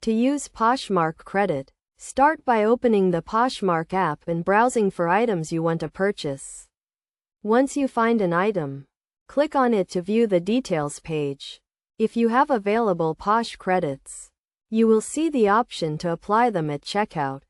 To use Poshmark credit, start by opening the Poshmark app and browsing for items you want to purchase. Once you find an item, click on it to view the details page. If you have available Posh credits, you will see the option to apply them at checkout.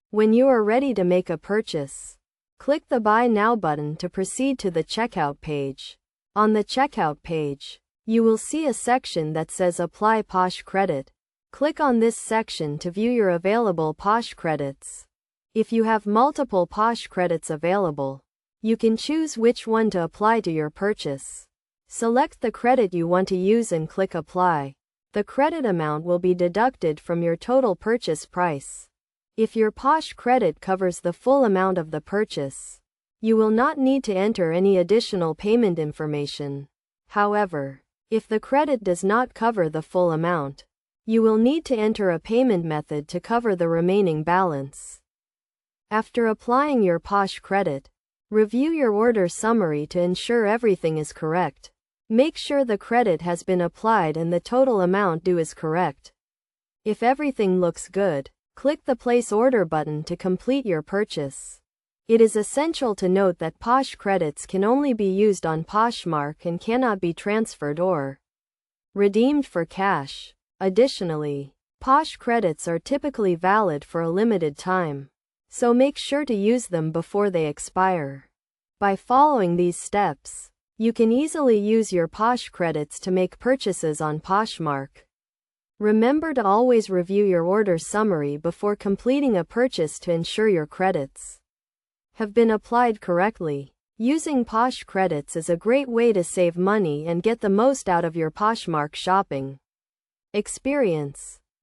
When you are ready to make a purchase, click the Buy Now button to proceed to the checkout page. On the checkout page, you will see a section that says Apply Posh Credit. Click on this section to view your available Posh credits. If you have multiple Posh credits available, you can choose which one to apply to your purchase. Select the credit you want to use and click Apply. The credit amount will be deducted from your total purchase price. If your Posh credit covers the full amount of the purchase, you will not need to enter any additional payment information. However, if the credit does not cover the full amount, you will need to enter a payment method to cover the remaining balance. After applying your Posh credit, review your order summary to ensure everything is correct. Make sure the credit has been applied and the total amount due is correct. If everything looks good, click the Place Order button to complete your purchase. It is essential to note that Posh credits can only be used on Poshmark and cannot be transferred or redeemed for cash. Additionally, Posh credits are typically valid for a limited time, so make sure to use them before they expire. By following these steps, you can easily use your Posh credits to make purchases on Poshmark. Remember to always review your order summary before completing a purchase to ensure your credits have been applied correctly. Using Posh credits is a great way to save money and get the most out of your Poshmark shopping experience.